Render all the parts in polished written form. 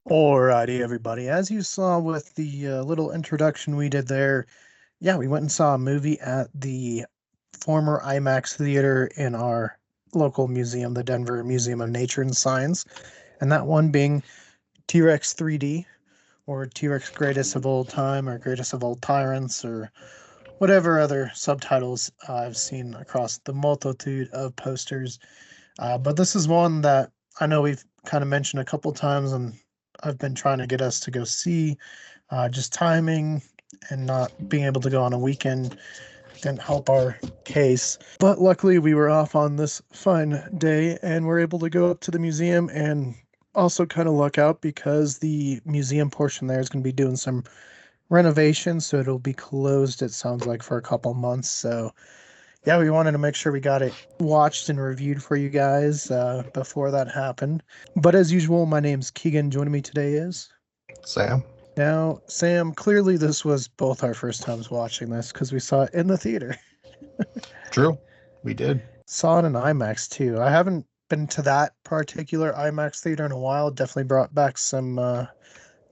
Alrighty, everybody. As you saw with the little introduction we did there, yeah, we went and saw a movie at the former IMAX theater in our local museum, the Denver Museum of Nature and Science, and that one being T-Rex 3D, or T-Rex Greatest of All Time, or Greatest of All Tyrants, or whatever other subtitles I've seen across the multitude of posters. But this is one that I know we've kind of mentioned a couple times, and I've been trying to get us to go see. Just timing and not being able to go on a weekend didn't help our case. But luckily, we were off on this fine day and we're able to go up to the museum and also kind of luck out because the museum portion there is going to be doing some renovation, so it'll be closed, it sounds like, for a couple months. So yeah, we wanted to make sure we got it watched and reviewed for you guys before that happened. But as usual, my name's Keegan. Joining me today is Sam. Now, Sam, clearly this was both our first times watching this because we saw it in the theater. True, we did. Saw it in IMAX too. I haven't been to that particular IMAX theater in a while. Definitely brought back some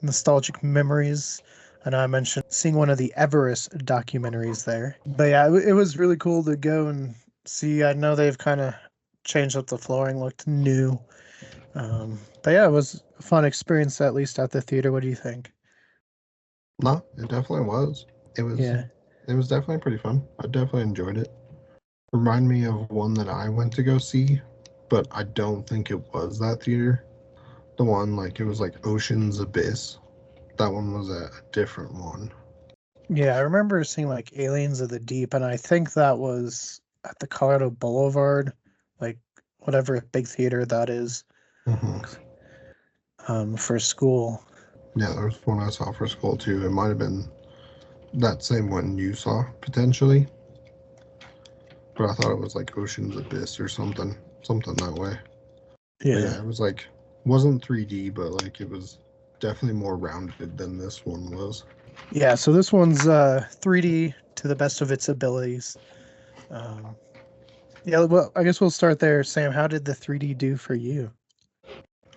nostalgic memories. And I mentioned seeing one of the Everest documentaries there. But yeah, it was really cool to go and see. I know they've kind of changed up the flooring, looked new. But yeah, it was a fun experience, at least at the theater. What do you think? No, it definitely was. It was definitely pretty fun. I definitely enjoyed it. Remind me of one that I went to go see, but I don't think it was that theater. The one, it was like Ocean's Abyss. That one was a different one. Yeah, I remember seeing like Aliens of the Deep, and I think that was at the Colorado Boulevard, like whatever big theater that is, for school. Yeah, there was one I saw for school too. It might have been that same one you saw, potentially. But I thought it was like Ocean's Abyss or something that way. Yeah, it was wasn't 3D, but it was definitely more rounded than this one was. Yeah, so this one's 3D to the best of its abilities. Yeah, well, I guess we'll start there. Sam, how did the 3D do for you?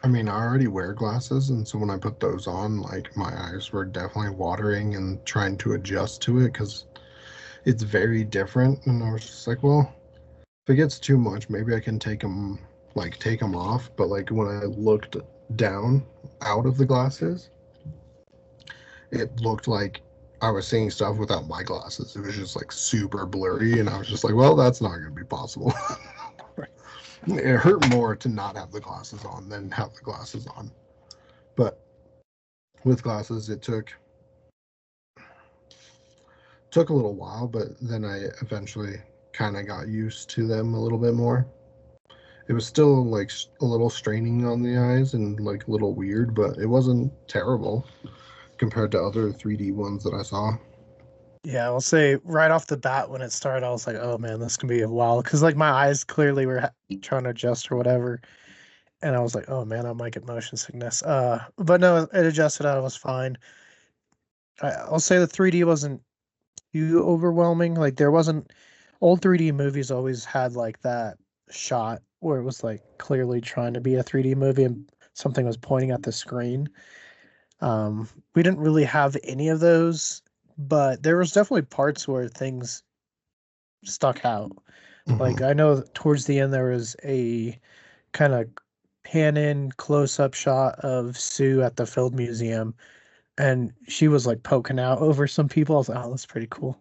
I mean, I already wear glasses, and so when I put those on, my eyes were definitely watering and trying to adjust to it because it's very different. And I was just like, well, if it gets too much, maybe I can take them off. But when I looked down out of the glasses, it looked like I was seeing stuff without my glasses. It was just super blurry, and I was just like, well, that's not going to be possible. It hurt more to not have the glasses on than have the glasses on. But with glasses, it took a little while, but then I eventually kind of got used to them a little bit more. It was still a little straining on the eyes and a little weird, but it wasn't terrible compared to other 3D ones that I saw. Yeah, I'll say right off the bat when it started, I was like, oh man, this can be a while. Because my eyes clearly were trying to adjust or whatever. And I was like, oh man, I might get motion sickness. But no, it adjusted out. It was fine. I'll say the 3D wasn't too overwhelming. There wasn't, old 3D movies always had that shot where it was clearly trying to be a 3D movie and something was pointing at the screen. We didn't really have any of those, but there was definitely parts where things stuck out. I know towards the end there was a kind of pan-in close-up shot of Sue at the Field Museum, and she was poking out over some people. I was like, oh, that's pretty cool.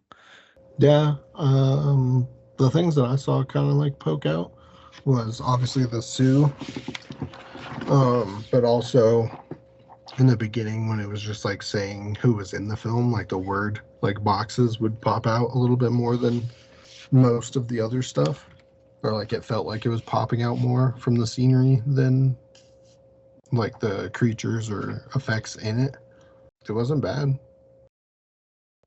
Yeah, the things that I saw kind of poke out was obviously the Sue, but also in the beginning when it was just saying who was in the film, the word boxes would pop out a little bit more than most of the other stuff, or it felt like it was popping out more from the scenery than the creatures or effects in it. It wasn't bad.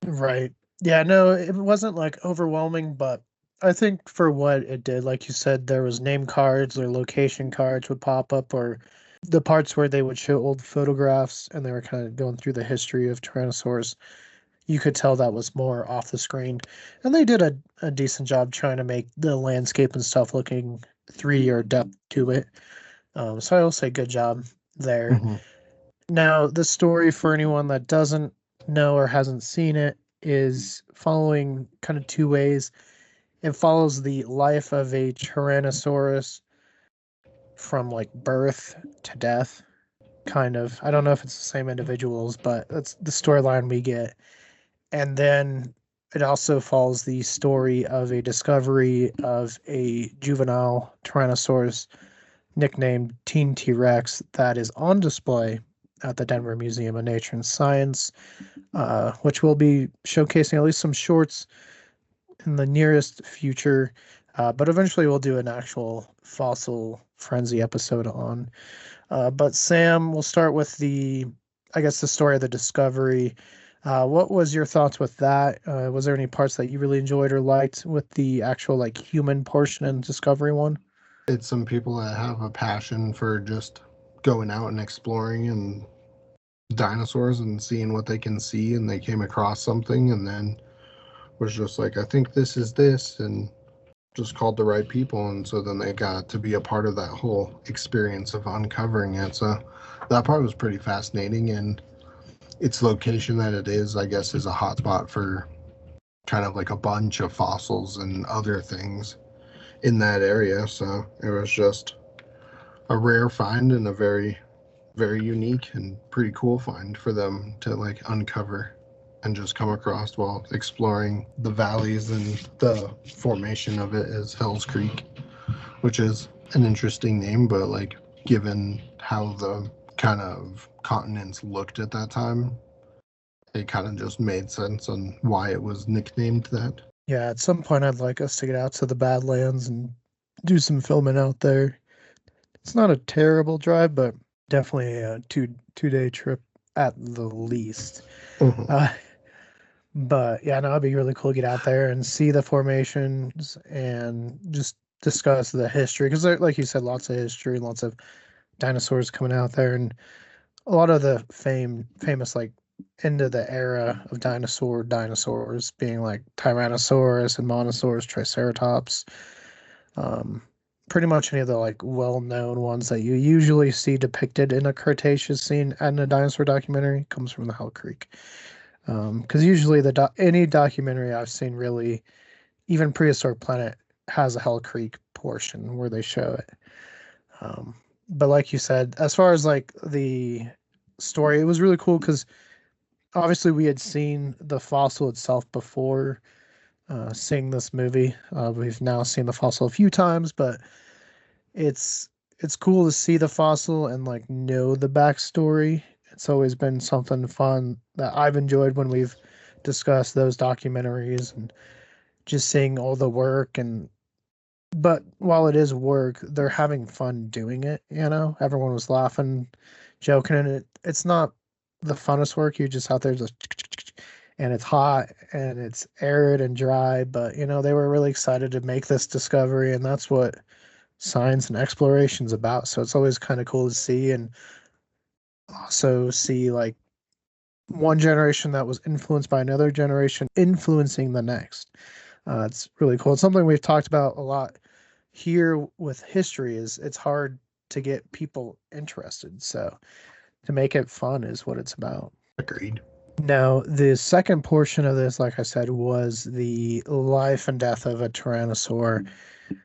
Right. Yeah, no, it wasn't overwhelming, but I think for what it did, like you said, there was name cards or location cards would pop up, or the parts where they would show old photographs and they were kind of going through the history of Tyrannosaurus. You could tell that was more off the screen. And they did a decent job trying to make the landscape and stuff looking 3D or depth to it. So I will say good job there. Hmm. Now, the story for anyone that doesn't know or hasn't seen it is following kind of two ways. It follows the life of a Tyrannosaurus from like birth to death, kind of. I don't know if it's the same individuals, but that's the storyline we get. And then it also follows the story of a discovery of a juvenile Tyrannosaurus nicknamed Teen T Rex that is on display at the Denver Museum of Nature and Science, which will be showcasing at least some shorts in the nearest future. But eventually we'll do an actual fossil frenzy episode on. But Sam, we'll start with I guess, the story of the discovery. What was your thoughts with that? Was there any parts that you really enjoyed or liked with the actual like human portion and discovery one? It's some people that have a passion for just going out and exploring and dinosaurs and seeing what they can see, and they came across something and then was just like, I think this is this, and just called the right people, and so then they got to be a part of that whole experience of uncovering it. So that part was pretty fascinating, and its location that it is, I guess, is a hotspot for kind of like a bunch of fossils and other things in that area. So it was just a rare find and a very, very unique and pretty cool find for them to like uncover and just come across while exploring the valleys, and the formation of it is Hell's Creek, which is an interesting name, but like given how the kind of continents looked at that time, it kind of just made sense on why it was nicknamed that. Yeah, at some point I'd like us to get out to the Badlands and do some filming out there. It's not a terrible drive, but definitely a two-day trip at the least. Mm-hmm. Uh, but yeah, no, it'd be really cool to get out there and see the formations and just discuss the history because, like you said, lots of history, lots of dinosaurs coming out there, and a lot of the famous like end of the era of dinosaurs being like Tyrannosaurus and Monosaurus, Triceratops. Um, Pretty much any of the like well-known ones that you usually see depicted in a Cretaceous scene in a dinosaur documentary comes from the Hell Creek. Because usually any documentary I've seen, really, even Prehistoric Planet, has a Hell Creek portion where they show it. Um, but like you said, as far as like the story, it was really cool because obviously we had seen the fossil itself before seeing this movie. We've now seen the fossil a few times, but it's it's cool to see the fossil and like know the backstory. It's always been something fun that I've enjoyed when we've discussed those documentaries and just seeing all the work. And but while it is work, they're having fun doing it, you know? Everyone was laughing, joking, and it's not the funnest work. You're just out there just and it's hot and it's arid and dry, but you know, they were really excited to make this discovery, and that's what science and exploration's about. So it's always kind of cool to see, and also see like one generation that was influenced by another generation influencing the next. It's really cool. It's something we've talked about a lot here with history. Is it's hard to get people interested. So to make it fun is what it's about. Agreed. Now, the second portion of this, like I said, was the life and death of a tyrannosaur.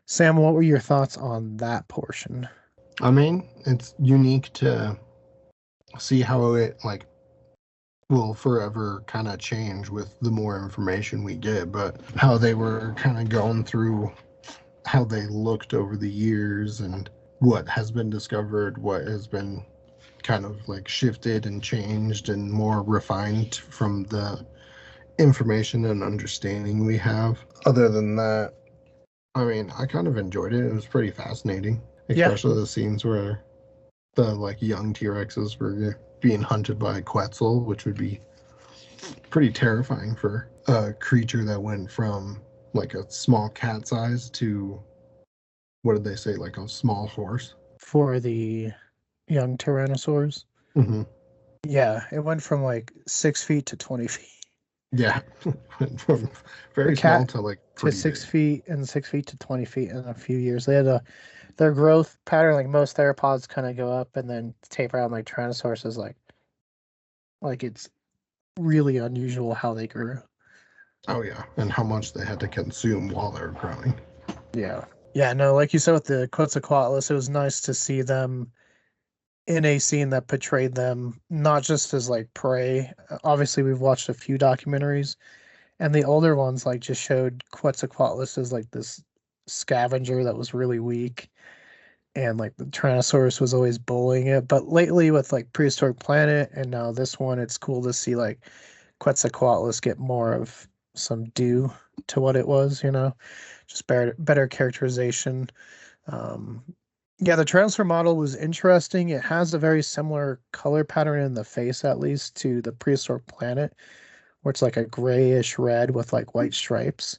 Sam, what were your thoughts on that portion? I mean, it's unique to see how it like will forever kind of change with the more information we get, but how they were kind of going through how they looked over the years and what has been discovered, what has been kind of like shifted and changed and more refined from the information and understanding we have. Other than that, I mean, I kind of enjoyed it. It was pretty fascinating, Yeah, especially the scenes where the like young T-Rexes were being hunted by Quetzal, which would be pretty terrifying for a creature that went from like a small cat size to, what did they say, like a small horse. for the young tyrannosaurs. Hmm. Yeah, it went from like 6 feet to 20 feet. Yeah. Went from The very small cat to like to pretty six big. feet and 6 feet to 20 feet in a few years. They had to their growth pattern, like most theropods, kind of go up and then taper out. Like Tyrannosaurus is like it's really unusual how they grew. Oh yeah, and how much they had to consume while they were growing. Yeah. Yeah, no, like you said with the Quetzalcoatlus, it was nice to see them in a scene that portrayed them not just as like prey. Obviously, we've watched a few documentaries, and the older ones like just showed Quetzalcoatlus as like this scavenger that was really weak, and like the Tyrannosaurus was always bullying it. But lately, with like Prehistoric Planet and now this one, it's cool to see like Quetzalcoatlus get more of some due to what it was, just better characterization. Um, yeah, the transfer model was interesting. It has a very similar color pattern in the face, at least, to the Prehistoric Planet, where it's like a grayish red with like white stripes.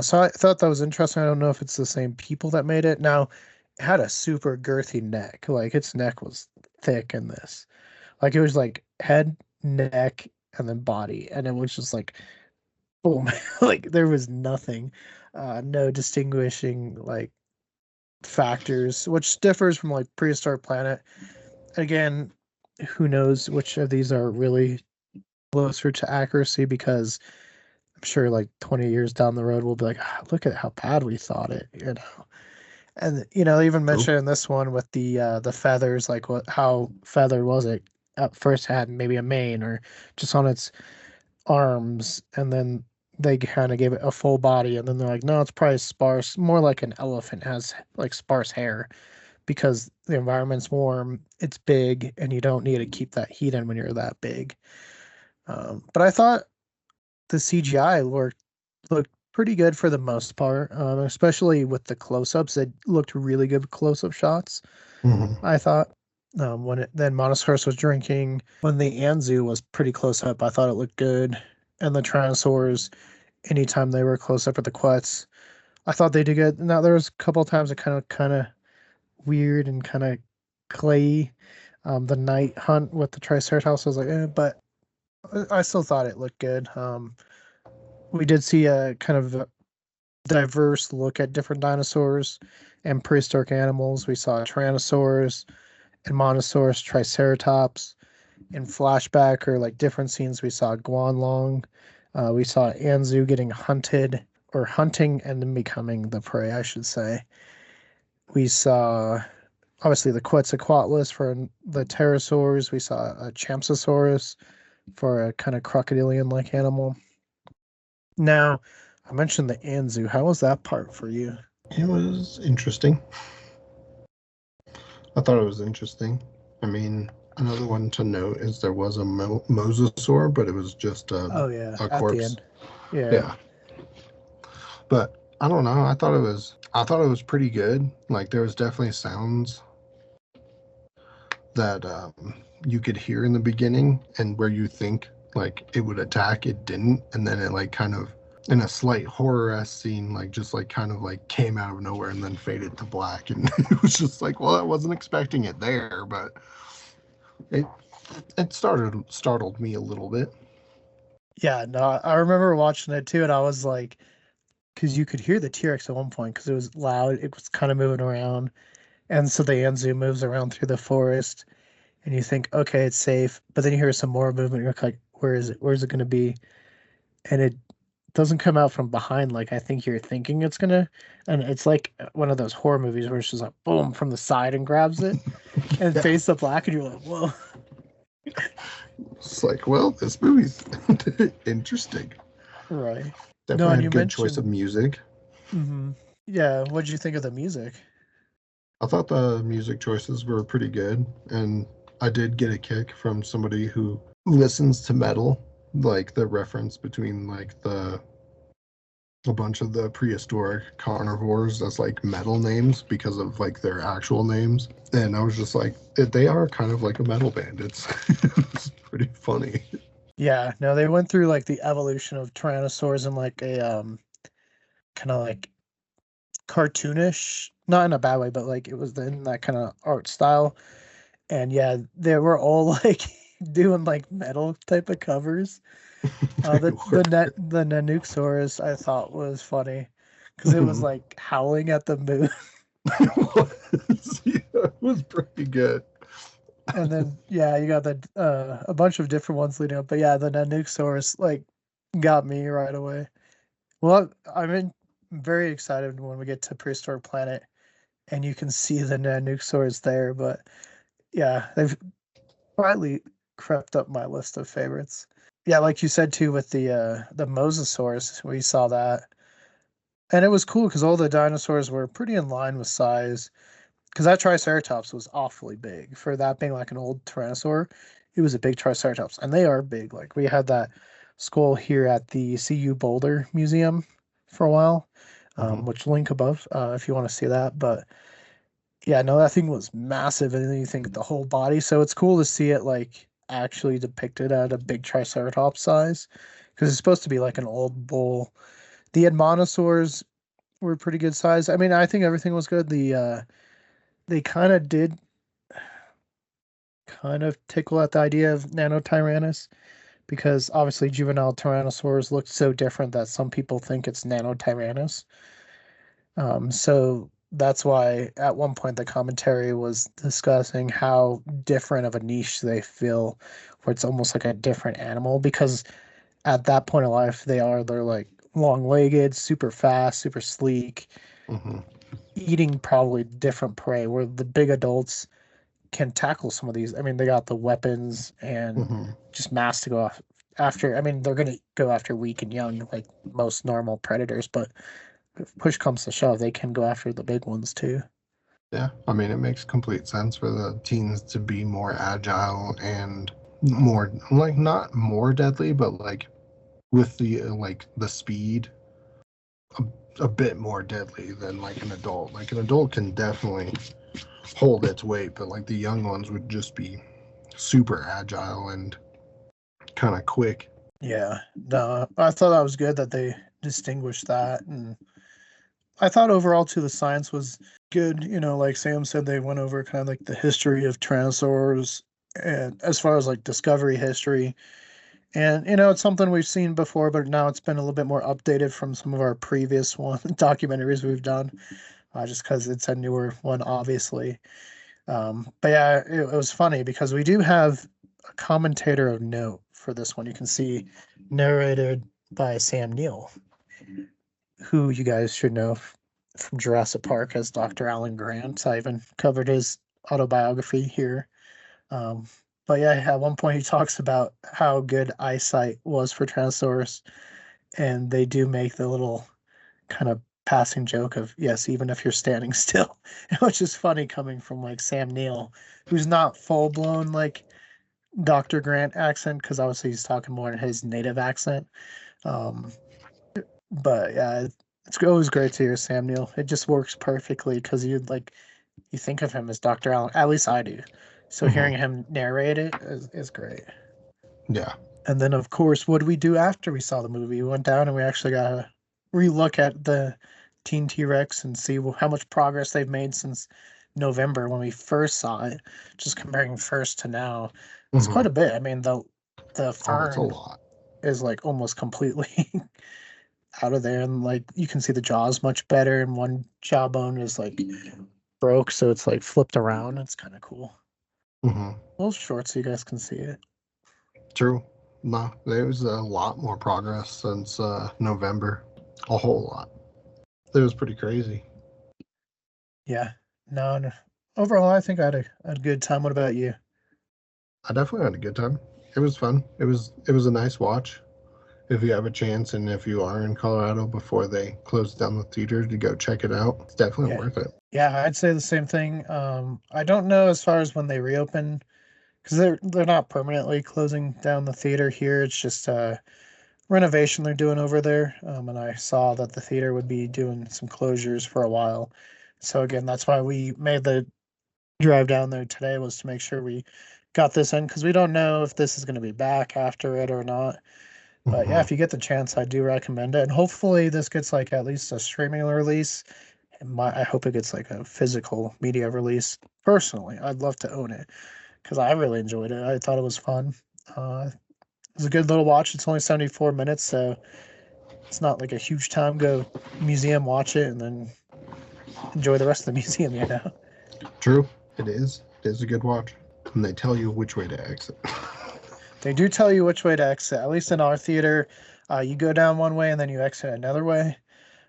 So I thought that was interesting. I don't know if it's the same people that made it. Now, it had a super girthy neck. Like its neck was thick in this. Like it was like head, neck, and then body, and it was just like boom. Like there was nothing, no distinguishing like factors, which differs from like Prehistoric Planet. Again, who knows which of these are really closer to accuracy, because I'm sure like 20 years down the road we'll be like, look at how bad we thought it. And they even True. mentioned in this one with the feathers, like how feathered was it? At first had maybe a mane or just on its arms, and then they kind of gave it a full body, and then they're like, no, it's probably sparse, more like an elephant has like sparse hair because the environment's warm, it's big, and you don't need to keep that heat in when you're that big. But I thought the CGI looked pretty good for the most part, especially with the close-ups. It looked really good close-up shots. Hmm. I thought when then Monosaurus was drinking, when the Anzu was pretty close up, I thought it looked good, and the Tyrannosaurs, anytime they were close up at the Quetz, I thought they did good. Now there was a couple of times it kind of weird and kind of clayey. The night hunt with the Triceratops was like, but I still thought it looked good. We did see a kind of diverse look at different dinosaurs and prehistoric animals. We saw Tyrannosaurus and Monosaurus, Triceratops. In flashback or like different scenes, we saw Guanlong. We saw Anzu getting hunted or hunting and then becoming the prey, I should say. We saw obviously the Quetzalcoatlus for the pterosaurs. We saw a Champsosaurus for a kind of crocodilian like animal. Now, I mentioned the Anzu. How was that part for you? It was interesting. I thought it was interesting. I mean, another one to note is there was a mosasaur, but it was just Oh yeah, a at the corpse. end. Yeah. Yeah, but I don't know. I thought it was pretty good. Like there was definitely sounds that you could hear in the beginning, and where you think like it would attack, it didn't, and then it like kind of in a slight horror-esque scene, like just like kind of like came out of nowhere and then faded to black, and it was just like, well, I wasn't expecting it there, but it it startled me a little bit. Yeah, no, I remember watching it too, and I was like, because you could hear the T-Rex at one point because it was loud. It was kind of moving around. And so the Anzu moves around through the forest, and you think, okay, it's safe. But then you hear some more movement. You're like, where is it? Where's it going to be? And it doesn't come out from behind like I think you're thinking it's going to. And it's like one of those horror movies where it's just like, boom, from the side and grabs it and it Yeah, fades to black, and you're like, whoa. it's like, well, this movie's interesting. Right. No, Definitely and had a you good choice of mentioned, music. yeah, what did you think of the music? I thought the music choices were pretty good, and I did get a kick from somebody who listens to metal, like the reference between like the a bunch of the prehistoric carnivores as like metal names because of like their actual names. And I was just like, they are kind of like a metal band. It's pretty funny. Yeah, no, they went through like the evolution of Tyrannosaurs in like a kind of like cartoonish, not in a bad way, but like it was in that kind of art style. And yeah, they were all like doing like metal type of covers. They were. The Nanuxsaurus I thought was funny because it was like howling at the moon. It was pretty good. And then yeah, you got the a bunch of different ones leading up. But yeah, the Nanuqsaurus like got me right away. Well, very excited when we get to Prehistoric Planet and you can see the Nanuqsaurus there. But yeah, they've quietly crept up my list of favorites. Yeah, like you said too with the Mosasaurus, we saw that. And it was cool because all the dinosaurs were pretty in line with size. Because that Triceratops was awfully big for that being like an old Tyrannosaur. It was a big Triceratops, and they are big. Like we had that skull here at the CU Boulder Museum for a while, Hmm. which link above if you want to see that. But yeah, no, that thing was massive, and then you think the whole body. So it's cool to see it like actually depicted at a big Triceratops size, because it's supposed to be like an old bull. The Admonosaurs were pretty good size. I mean, I think everything was good. They kind of did kind of tickle at the idea of Nanotyrannus because obviously juvenile Tyrannosaurs looked so different that some people think it's Nanotyrannus. So that's why at one point the commentary was discussing how different of a niche they feel, where it's almost like a different animal because at that point in life they're like long-legged, super fast, super sleek, Hmm. eating probably different prey, where the big adults can tackle some of these. I mean, they got the weapons and Hmm. just mass to go off after. I mean, they're gonna go after weak and young like most normal predators, but if push comes to shove, they can go after the big ones too. Yeah, I mean, it makes complete sense for the teens to be more agile and more, like, not more deadly, but like with the like the speed a, a bit more deadly than like an adult. Like an adult can definitely hold its weight, but like the young ones would just be super agile and kind of quick. Yeah, no, I thought that was good that they distinguished that, and I thought overall too the science was good. You know, like Sam said, they went over kind of like the history of tyrannosaurs and as far as like discovery history. And you know, it's something we've seen before, but now it's been a little bit more updated from some of our previous one documentaries we've done, just because it's a newer one, obviously. But yeah, it was funny because we do have a commentator of note for this one. You can see narrated by Sam Neill, who you guys should know from Jurassic Park as Dr. Alan Grant. I even covered his autobiography here. Um, but yeah, at one point he talks about how good eyesight was for Tyrannosaurus, and they do make the little kind of passing joke of yes, even if you're standing still, which is funny coming from like Sam Neill, who's not full blown like Dr. Grant accent, because obviously he's talking more in his native accent. Um, but yeah, it's always great to hear Sam Neill. It just works perfectly because you think of him as Dr. Allen. At least I do. So Hmm. hearing him narrate it is great. Yeah. And then, of course, what did we do after we saw the movie? We went down and we actually got to relook at the Teen T Rex and see how much progress they've made since November when we first saw it. Just comparing first to now, it's Hmm. quite a bit. I mean, the Oh, it's a fern lot. is like almost completely out of there, and like you can see the jaws much better, and one jawbone is like broke, so it's like flipped around. It's kind of cool. Hmm. A little short so you guys can see it. True. No, there was a lot more progress since November. A whole lot. It was pretty crazy. Yeah. No, no. Overall, I think I had a good time. What about you? I definitely had a good time. It was fun. It was a nice watch. If you have a chance and if you are in Colorado before they close down the theater to go check it out, it's definitely Yeah. worth it. Yeah, I'd say the same thing. I don't know as far as when they reopen because they're not permanently closing down the theater here. It's just renovation they're doing over there. And I saw that the theater would be doing some closures for a while. So again, that's why we made the drive down there today was to make sure we got this in because we don't know if this is going to be back after it or not. But yeah, Hmm. if you get the chance, I do recommend it. And hopefully this gets like at least a streaming release. And I hope it gets like a physical media release. Personally, I'd love to own it because I really enjoyed it. I thought it was fun. It was a good little watch. It's only 74 minutes, so it's not like a huge time. Go museum, watch it, and then enjoy the rest of the museum, you know? True, it is. It is a good watch. And they tell you which way to exit. They do tell you which way to exit. At least in our theater, you go down one way and then you exit another way.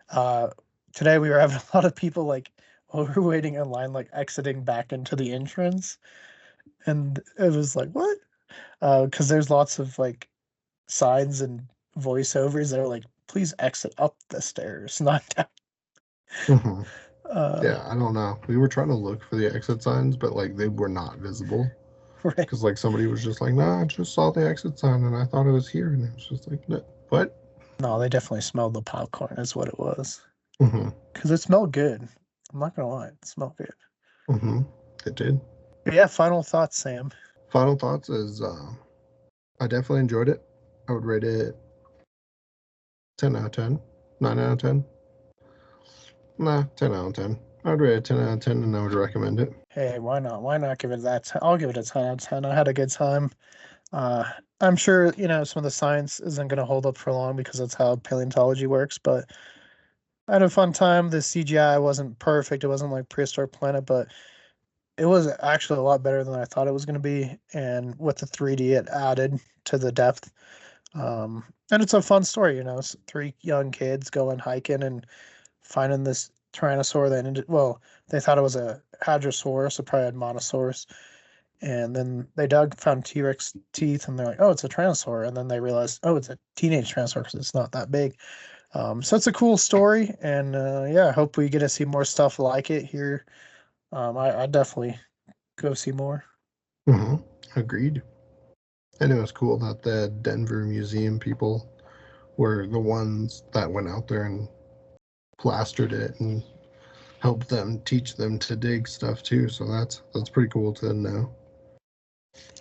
Uh, Today we were having a lot of people like while we were waiting in line, like exiting back into the entrance, and it was like what? Because there's lots of like signs and voiceovers that are like, please exit up the stairs, not down. Mhm. Uh, Yeah, I don't know. We were trying to look for the exit signs, but like they were not visible. right. Because like somebody was just like, "Nah, I just saw the exit sign and I thought it was here," and it was just like, "No, what?" No, they definitely smelled the popcorn, is what it was. Mm-hmm. Because it smelled good. I'm not gonna lie, it smelled good. Mm-hmm. It did. But yeah, final thoughts, Sam. Final thoughts is, I definitely enjoyed it. I would rate it 10 out of 10, 9 out of 10. Nah, 10 out of 10. I would rate it 10 out of 10, and I would recommend it. Hey, why not? Why not give it that? I'll give it a 10 out of 10. I had a good time. Uh, I'm sure, some of the science isn't going to hold up for long because that's how paleontology works, but I had a fun time. The CGI wasn't perfect. It wasn't like Prehistoric Planet, but it was actually a lot better than I thought it was going to be. And with the 3D, it added to the depth. And it's a fun story, three young kids going hiking and finding this Tyrannosaur that well, they thought it was a Hadrosaurus, so probably had Monosaurus. And then they dug, found T-Rex teeth, and they're like, "Oh, it's a Tyrannosaur." And then they realized, "Oh, it's a teenage Tyrannosaur because it's not that big." So it's a cool story, and yeah, I hope we get to see more stuff like it here. I definitely go see more. Mm-hmm. Agreed. And it was cool that the Denver Museum people were the ones that went out there and plastered it and helped them teach them to dig stuff too. So that's pretty cool to know.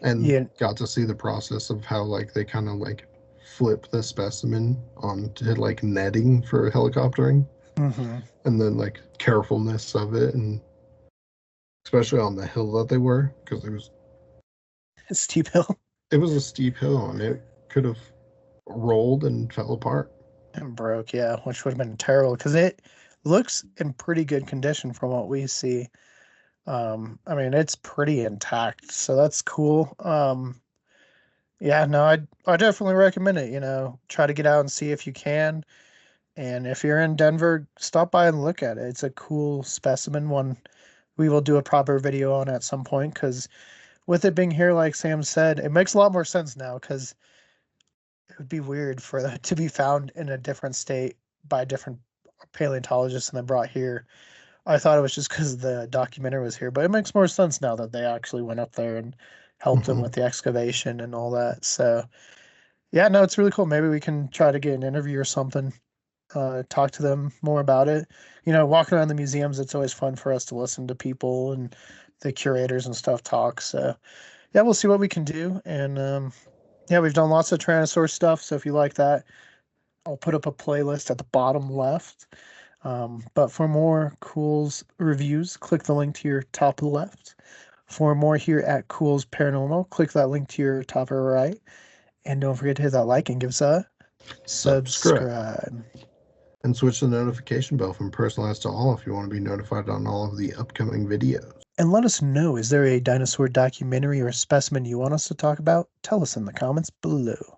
And Yeah, got to see the process of how like they kind of like flip the specimen onto like netting for helicoptering, hmm and then like carefulness of it, and especially on the hill that they were, because steep hill it was a steep hill and it could have rolled and fell apart. and broke, yeah, which would have been terrible because it looks in pretty good condition from what we see. I mean, it's pretty intact, so that's cool. Yeah, no, I definitely recommend it. Try to get out and see if you can. And if you're in Denver, stop by and look at it. It's a cool specimen, one we will do a proper video on at some point because with it being here, like Sam said, it makes a lot more sense now because it would be weird for that to be found in a different state by different paleontologists and then brought here. I thought it was just because the documentary was here, but it makes more sense now that they actually went up there and helped them Mm-hmm. with the excavation and all that. So, yeah, no, it's really cool. Maybe we can try to get an interview or something, talk to them more about it. Walking around the museums, it's always fun for us to listen to people and the curators and stuff talk. So, yeah, we'll see what we can do. And yeah, we've done lots of Tyrannosaurus stuff. So if you like that, I'll put up a playlist at the bottom left. But for more Culz reviews, click the link to your top left. For more here at Culz Paranormal, click that link to your top right. And don't forget to hit that like and give us a Subscribe subscribe. and switch the notification bell from personalized to all if you want to be notified on all of the upcoming videos. And let us know, is there a dinosaur documentary or specimen you want us to talk about? Tell us in the comments below.